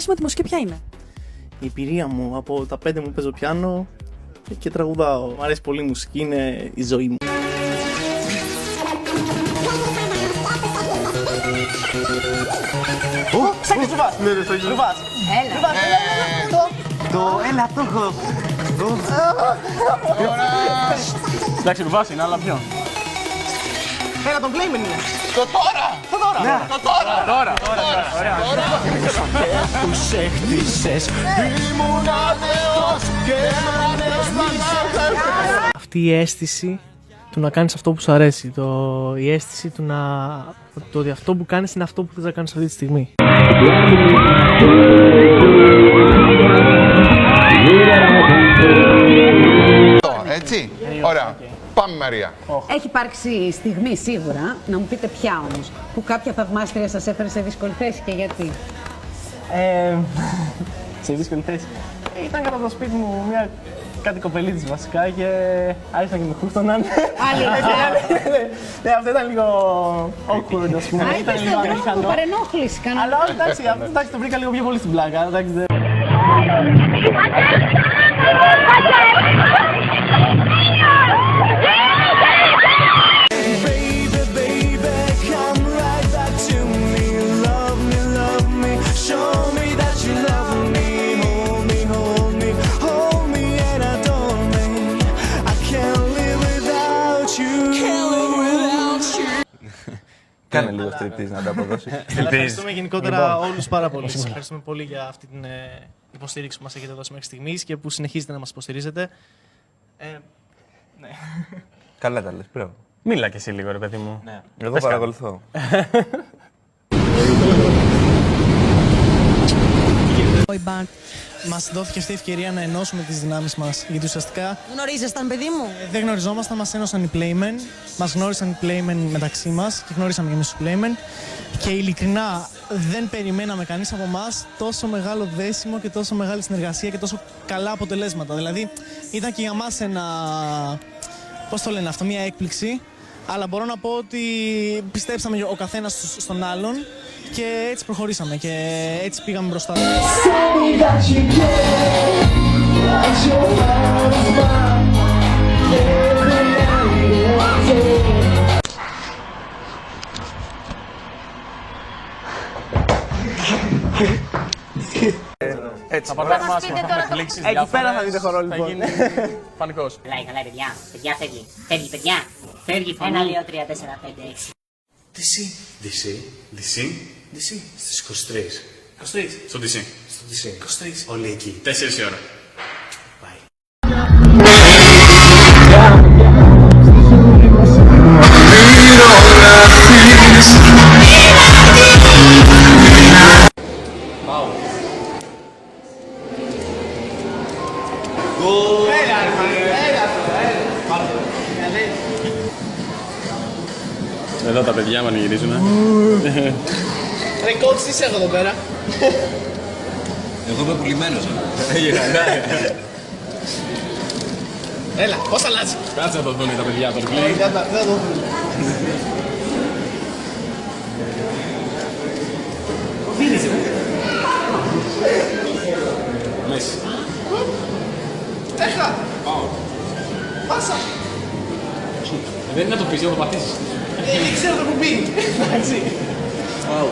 σχέση με τη μουσική ποια είναι? Η εμπειρία μου από τα 5 μου παίζω πιάνο και τραγουδάω. Μ' αρέσει πολύ η μουσική, είναι η ζωή μου. Ψάχνεις Ρουβάς! Ναι, στο Ρουβάς! Έλα, το έχω. Εντάξει, Ρουβάς είναι, αλλά ποιον? Έλα, τον Playman είναι. Το τώρα! Τους έχτισες, ήμουν άδεος και έμενες. Αυτή η αίσθηση του να κάνεις αυτό που σου αρέσει, η αίσθηση του το ότι αυτό που κάνεις είναι αυτό που θες να κάνεις αυτή τη στιγμή. Έτσι, ωραία. Πάμε Μαρία. Έχει υπάρξει στιγμή σίγουρα, να μου πείτε ποια όμως, που κάποια θαυμάστρια σας έφερε σε δύσκολη θέση και γιατί? Σε δύσκολη θέση. Ήταν κατά το σπίτι μου κάτι κοπελίτης βασικά και άρχισαν και με χούστοναν. Ναι, αυτό ήταν λίγο awkward, ας πούμε. Ήταν λίγο παρενόχληση. Αλλά εντάξει, το βρήκα λίγο πιο πολύ στην πλάκα. Κάνε λίγο στριπτίζ να τα αποδώσεις. Ευχαριστούμε γενικότερα όλους πάρα πολύ. Σας ευχαριστούμε πολύ για αυτή την υποστήριξη που μας έχετε δώσει μέχρι στιγμής και που συνεχίζετε να μας υποστηρίζετε. Ναι. Καλά τα λες, μπράβο. Μίλα κι εσύ λίγο, ρε παιδί μου. Ναι. Εγώ παρακολουθώ. Μας δόθηκε αυτή η ευκαιρία να ενώσουμε τις δυνάμεις μας, γιατί ουσιαστικά Γνωρίζεσταν, παιδί μου? δεν γνωριζόμασταν, μας ένωσαν οι Playmen, μας γνώρισαν οι Playmen μεταξύ μας και γνώρισαμε και εμείς τους Playmen και ειλικρινά δεν περιμέναμε κανείς από εμάς τόσο μεγάλο δέσιμο και τόσο μεγάλη συνεργασία και τόσο καλά αποτελέσματα. Δηλαδή ήταν και για μας πώς το λένε αυτό, μια έκπληξη, αλλά μπορώ να πω ότι πιστέψαμε ο καθένας στον άλλον και έτσι προχωρήσαμε και έτσι πήγαμε μπροστά. Έτσι, θα πατάμε άσχημα, θα με εκπλήξεις διάφορες. Εκεί πέρα θα δείτε χορό, λοιπόν. Θα γίνει πανικός. Καλά, παιδιά, φεύγει. Φεύγει, παιδιά. Φεύγει, 1, 2, 3, 4, 5, 6. DC, στις 23. 23. Στο DC. Στο DC. 23. Όλοι εκεί. 4 η ώρα. Εδώ τα παιδιά πανηγυρίζουνε. Ρε coach, τι είσαι εδώ πέρα? Εγώ είμαι πουλημένος. Έλα, πώς αλλάζει? Κάτσε να το δουν τα παιδιά τώρα. Δεν θα το δουν. Δίνεις, Μέση. Έχα! Πάω. Πάσα! Δεν είναι να το πεις, να το πατήσεις. Δεν ξέρω το κουμπί. Εντάξει. Πάω.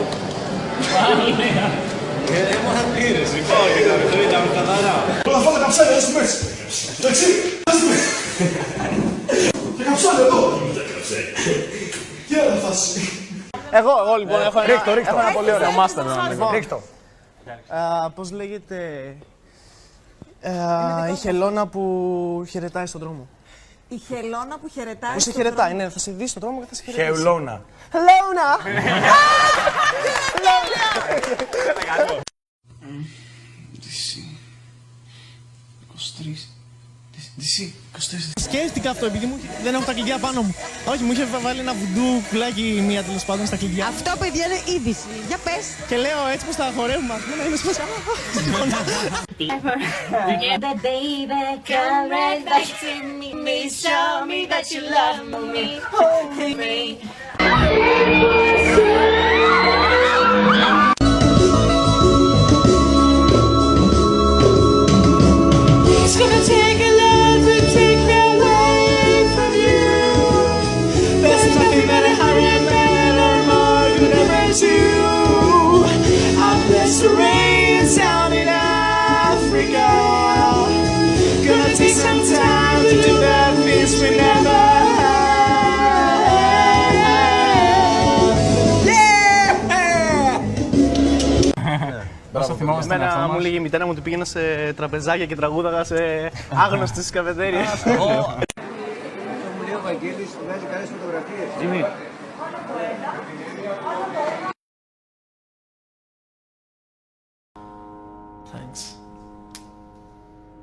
Μόνο πήρες, λοιπόν, το είδαμε καθαρά. Όλα αυτά τα καψάλια εδώ στη μέση. Εντάξει, και καψάλια εδώ. Και άλλα φάση. Εγώ λοιπόν έχω ένα πολύ ωραίο Μάστερ. Ρίχτω. Πώς λέγεται η χελώνα που χαιρετάει στον δρόμο? Η χελώνα που χαιρετάει. Που σε χαιρετάει, ναι, θα σε δει στον δρόμο και θα σε χαιρετάει. Χεουλώνα. Χελώνα! Σκέφτηκα αυτό επειδή δεν έχω τα κλειδιά πάνω μου. Όχι, μου είχε βάλει ένα βουντού κουλάκι μία τέλος πάντων στα κλειδιά. Αυτό, παιδιά, είναι είδηση. Για πες. Και λέω έτσι πως τα χορεύουμε, ας πούμε, να είμαι σπασιά. Baby, come right back to me. Show me that you love me. Hold me. Εμένα μου λέγει η μητέρα μου ότι πήγαινα σε τραπεζάκια και τραγούδαγα σε άγνωστες καφετέριες. Μου λέει ο Βαγγέλης, βγάζει καλές φωτογραφίες. Thanks.